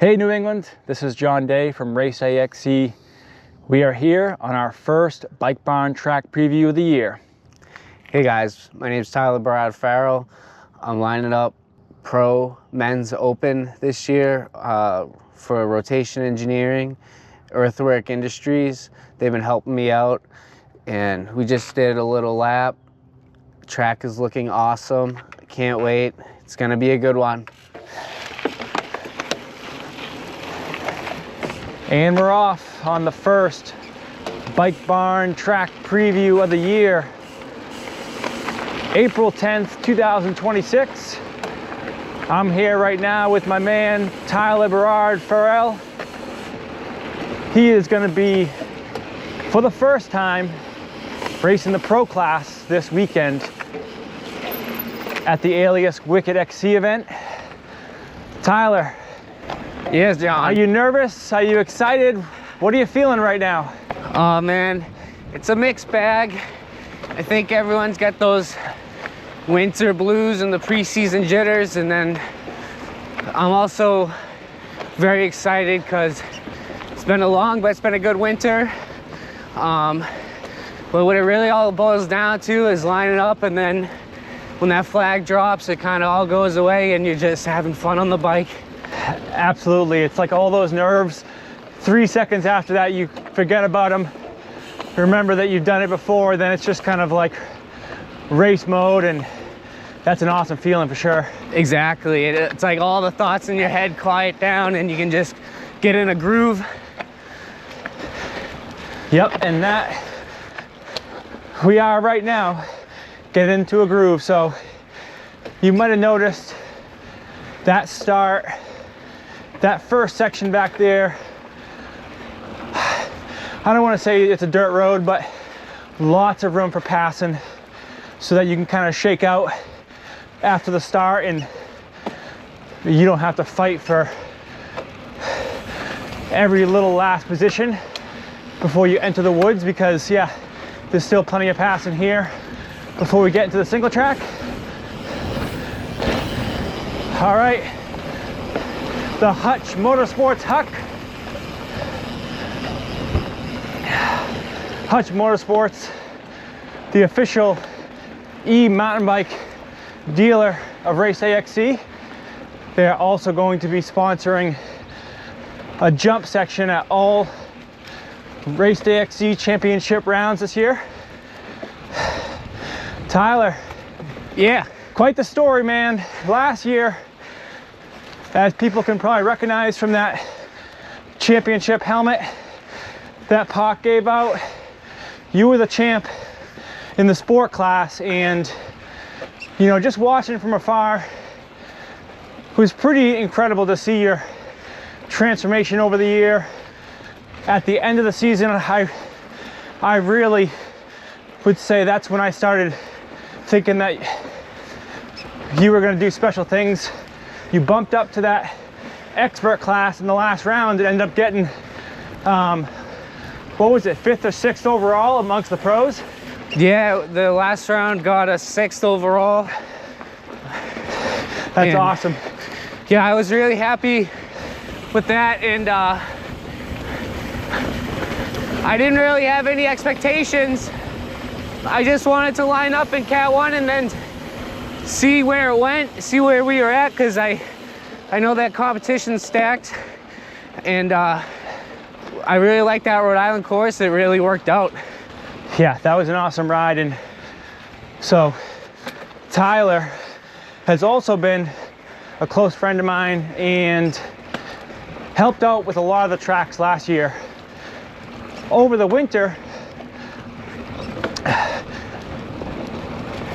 Hey New England, this is John Day from Race AXE. We are here on our first Bike Barn track preview of the year. Hey guys, my name is Berard-Farrell. I'm lining up Pro Men's Open this year for Rotation Engineering, Earthwork Industries. They've been helping me out and we just did a little lap. Track is looking awesome. I can't wait. It's gonna be a good one. And we're off on the first Bike Barn track preview of the year. April 10th, 2026. I'm here right now with my man, Berard-Farrell. He is gonna be, for the first time, racing the pro class this weekend at the ALiAS Wicked XC event. Tyler. Yes, John. Are you nervous? Are you excited? What are you feeling right now? Oh man, it's a mixed bag. I think everyone's got those winter blues and the preseason jitters, and then I'm also very excited because it's been a good winter. But what it really all boils down to is lining up, and then when that flag drops, it kind of all goes away and you're just having fun on the bike. Absolutely. It's like all those nerves. 3 seconds after that, you forget about them. Remember that you've done it before, then it's just kind of like race mode, and that's an awesome feeling for sure. Exactly. It's like all the thoughts in your head quiet down and you can just get in a groove. Yep, and that we are right now getting into a groove. So you might have noticed that start, that first section back there. I don't want to say it's a dirt road, but lots of room for passing so that you can kind of shake out after the start and you don't have to fight for every little last position before you enter the woods, because yeah, there's still plenty of passing here before we get into the single track. All right, the Hutch Motorsports Huck. Hutch Motorsports, the official e-mountain bike dealer of Race AXE. They're also going to be sponsoring a jump section at all Race AXE championship rounds this year. Tyler. Yeah. Quite the story, man. Last year, as people can probably recognize from that championship helmet that Pac gave out, you were the champ in the sport class, and you know, just watching from afar, it was pretty incredible to see your transformation over the year. At the end of the season, I really would say that's when I started thinking that you were going to do special things. You bumped up to that expert class in the last round and ended up getting, what was it, 5th or 6th overall amongst the pros? Yeah, the last round got us 6th overall. That's awesome. Yeah, I was really happy with that, and I didn't really have any expectations. I just wanted to line up in Cat 1 and then see where it went, see where we were at, because I know that competition's stacked, and I really like that Rhode Island course. It really worked out. Yeah, that was an awesome ride. And so Tyler has also been a close friend of mine and helped out with a lot of the tracks last year. Over the winter,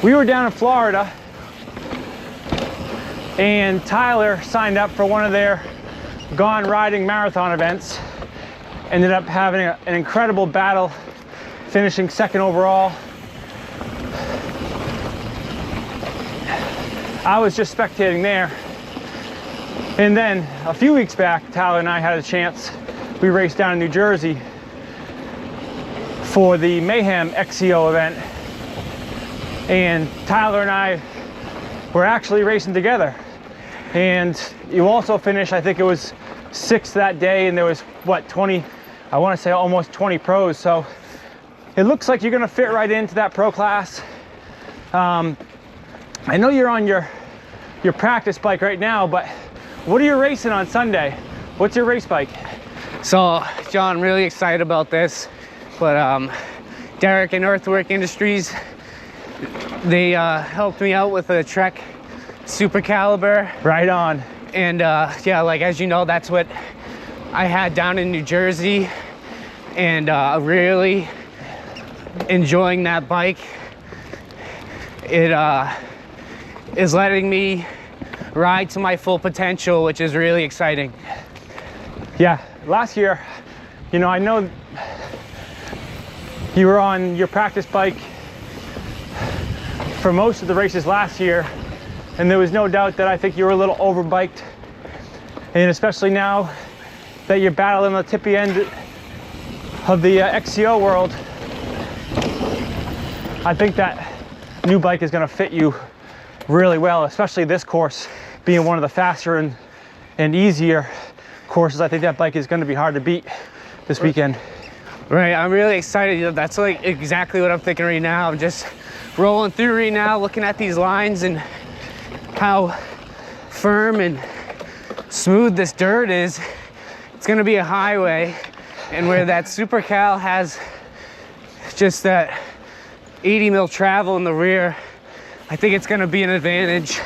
we were down in Florida and Tyler signed up for one of their Gone Riding marathon events. Ended up having an incredible battle, finishing 2nd overall. I was just spectating there. And then a few weeks back, Tyler and I had a chance. We raced down in New Jersey for the Mayhem XCO event. And Tyler and I were actually racing together. And you also finished, I think it was 6th that day, and there was what, 20, I want to say almost 20 pros. So it looks like you're going to fit right into that pro class. I know you're on your practice bike right now, but what are you racing on Sunday? What's your race bike? So, John, I'm really excited about this, but Derek and Earthwork Industries, they helped me out with a Trek Super Caliber. Right on. And yeah, like, as you know, that's what I had down in New Jersey, and really enjoying that bike. It is letting me ride to my full potential, which is really exciting. Yeah, last year, you know, I know you were on your practice bike for most of the races last year, and there was no doubt that I think you were a little overbiked. And especially now that you're battling the tippy end of the XCO world, I think that new bike is going to fit you really well, especially this course being one of the faster and easier courses. I think that bike is going to be hard to beat this weekend. Right, I'm really excited. That's like exactly what I'm thinking right now. I'm just rolling through right now, looking at these lines and how firm and smooth this dirt is. It's going to be a highway, and where that Super Cal has just that 80 mil travel in the rear, I think it's going to be an advantage.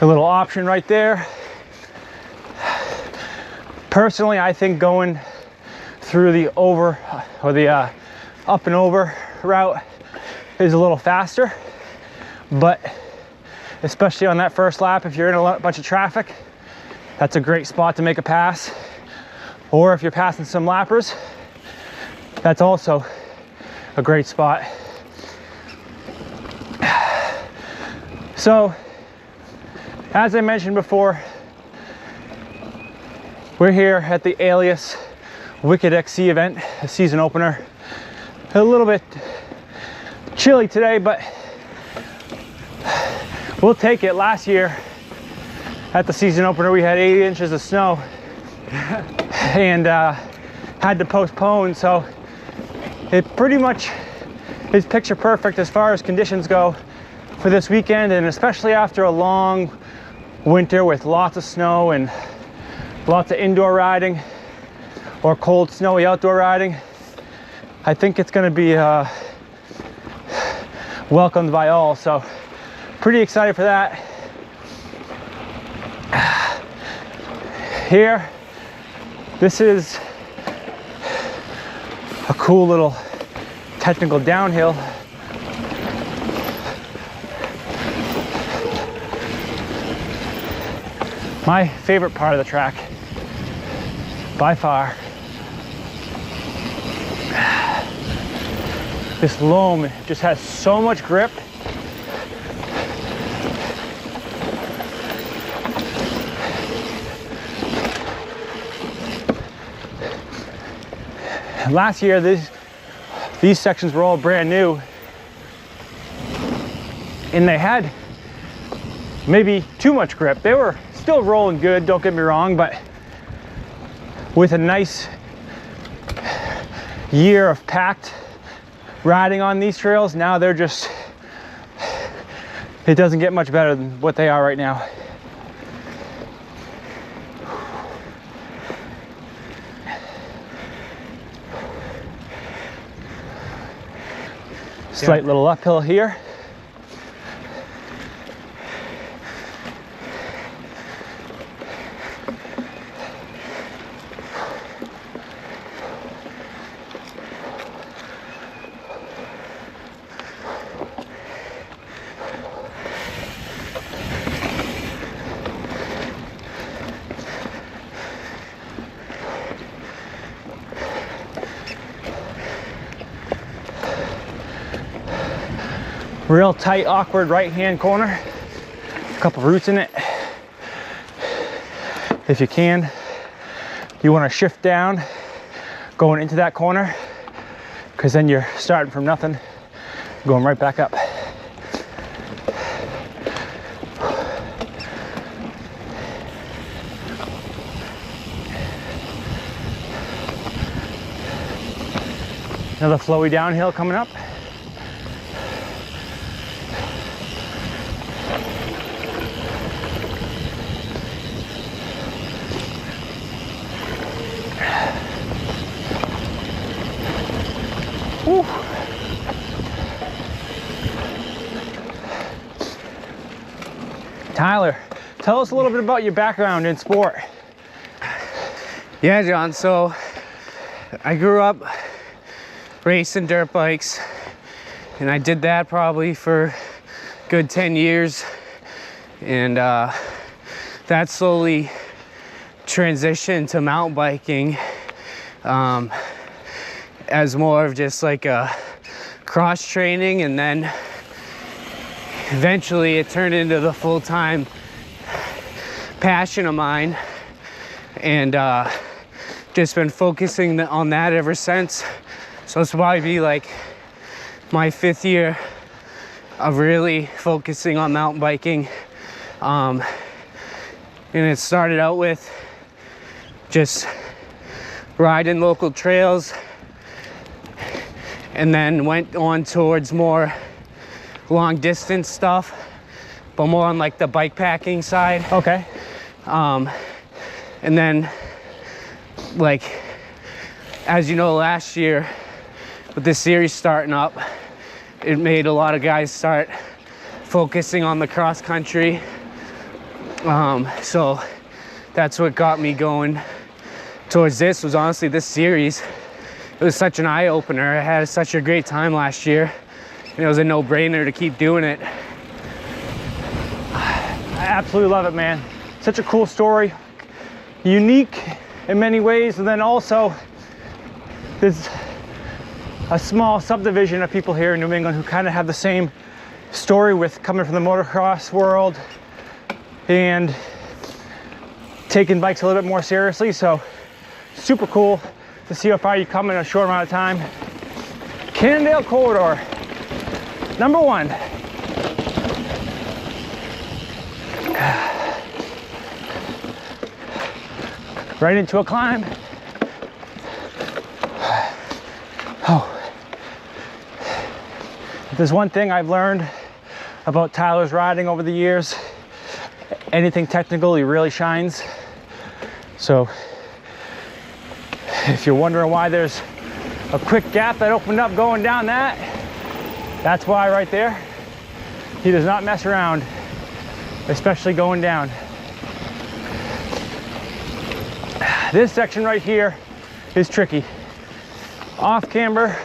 A little option right there. Personally, I think going through the over or the up and over route is a little faster, but especially on that first lap, if you're in a bunch of traffic, that's a great spot to make a pass. Or if you're passing some lappers, that's also a great spot. So, as I mentioned before, we're here at the ALiAS Wicked XC event, a season opener. A little bit chilly today, but we'll take it. Last year at the season opener, we had 80 inches of snow and had to postpone. So it pretty much is picture perfect as far as conditions go for this weekend, and especially after a long winter with lots of snow and lots of indoor riding or cold, snowy outdoor riding. I think it's going to be welcomed by all. So pretty excited for that. Here, this is a cool little technical downhill. My favorite part of the track, by far. This loam just has so much grip. Last year, these sections were all brand new, and they had maybe too much grip. They were still rolling good, don't get me wrong, but with a nice year of packed riding on these trails, now they're just, it doesn't get much better than what they are right now. Slight little uphill here. Real tight, awkward right-hand corner. A couple roots in it. If you can, you want to shift down going into that corner, because then you're starting from nothing, going right back up. Another flowy downhill coming up. Whew. Tyler, tell us a little bit about your background in sport. Yeah, John, so I grew up racing dirt bikes, and I did that probably for a good 10 years, and that slowly transitioned to mountain biking as more of just like a cross training, and then eventually it turned into the full-time passion of mine, and just been focusing on that ever since. So it's probably be like my 5th year of really focusing on mountain biking. And it started out with just riding local trails, and then went on towards more long distance stuff, but more on like the bike packing side. Okay. And then, like, as you know, last year with this series starting up, it made a lot of guys start focusing on the cross country. So that's what got me going towards this, was honestly this series. It was such an eye-opener. I had such a great time last year, and it was a no-brainer to keep doing it. I absolutely love it, man. Such a cool story. Unique in many ways, and then also there's a small subdivision of people here in New England who kind of have the same story, with coming from the motocross world and taking bikes a little bit more seriously. So super cool to see how far you come in a short amount of time. Cannondale Corridor, number 1. Right into a climb. Oh. If there's one thing I've learned about Tyler's riding over the years, anything technical, he really shines. So if you're wondering why there's a quick gap that opened up going down that, that's why right there. He does not mess around, especially going down. This section right here is tricky. Off camber,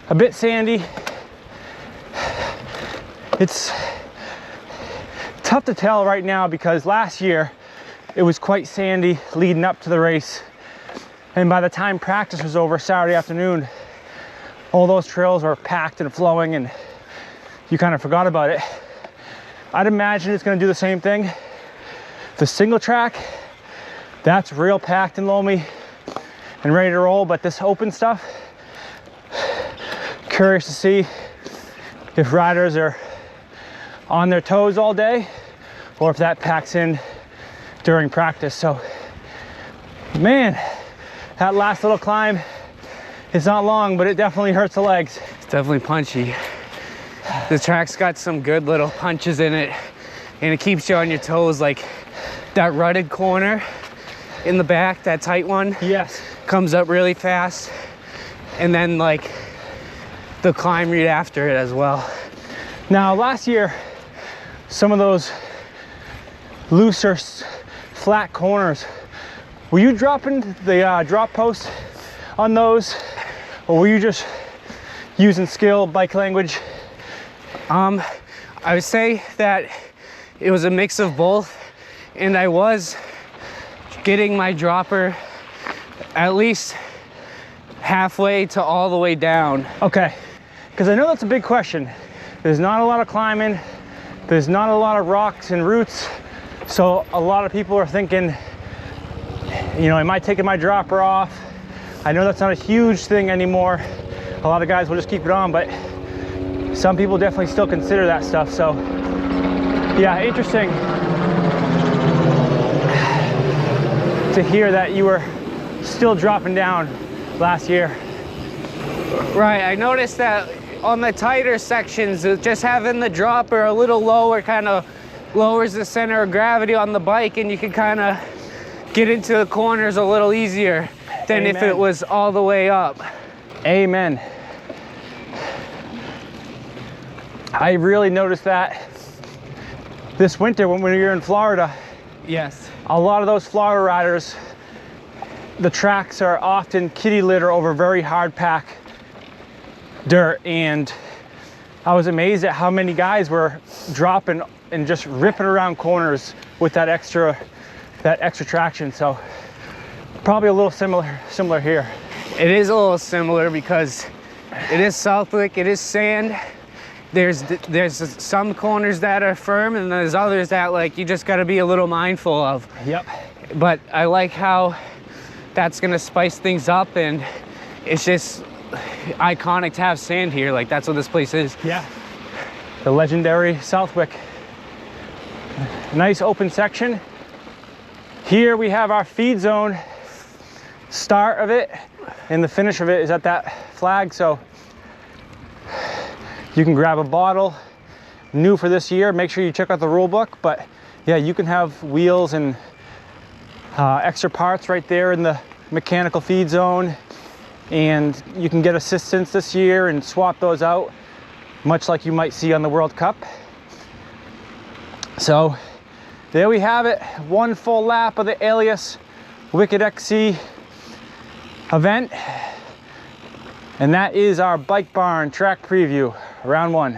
a bit sandy. It's tough to tell right now because last year it was quite sandy leading up to the race. And by the time practice was over Saturday afternoon, all those trails were packed and flowing, and you kind of forgot about it. I'd imagine it's going to do the same thing. The single track, that's real packed and loamy and ready to roll, but this open stuff, curious to see if riders are on their toes all day or if that packs in during practice. So, man, that last little climb is not long, but it definitely hurts the legs. It's definitely punchy. The track's got some good little punches in it, and it keeps you on your toes. Like that rutted corner in the back, that tight one, yes, comes up really fast, and then like the climb right after it as well. Now last year, some of those looser flat corners, were you dropping the drop post on those, or were you just using skill, bike language? I would say that it was a mix of both, and I was getting my dropper at least halfway to all the way down. Okay, because I know that's a big question. There's not a lot of climbing, there's not a lot of rocks and roots, so a lot of people are thinking, you know, am I taking my dropper off? I know that's not a huge thing anymore. A lot of guys will just keep it on, but some people definitely still consider that stuff. So yeah, interesting to hear that you were still dropping down last year. Right, I noticed that on the tighter sections, just having the dropper a little lower kind of lowers the center of gravity on the bike, and you can kind of get into the corners a little easier than if it was all the way up. Amen. I really noticed that this winter when we were in Florida. Yes. A lot of those Florida riders, the tracks are often kitty litter over very hard pack dirt, and I was amazed at how many guys were dropping and just ripping around corners with that extra traction. So probably a little similar here. It is a little similar because it is Southwick, it is sand. There's some corners that are firm, and there's others that like you just got to be a little mindful of. Yep. But I like how that's gonna spice things up, and it's just iconic to have sand here. Like, that's what this place is. Yeah. The legendary Southwick. Nice open section. Here we have our feed zone. Start of it and the finish of it is at that flag, so you can grab a bottle. New for this year, make sure you check out the rule book, but yeah, you can have wheels and extra parts right there in the mechanical feed zone, and you can get assistance this year and swap those out, much like you might see on the World Cup. So there we have it, one full lap of the ALiAS Wicked XC event, and that is our Bike Barn track preview, round one.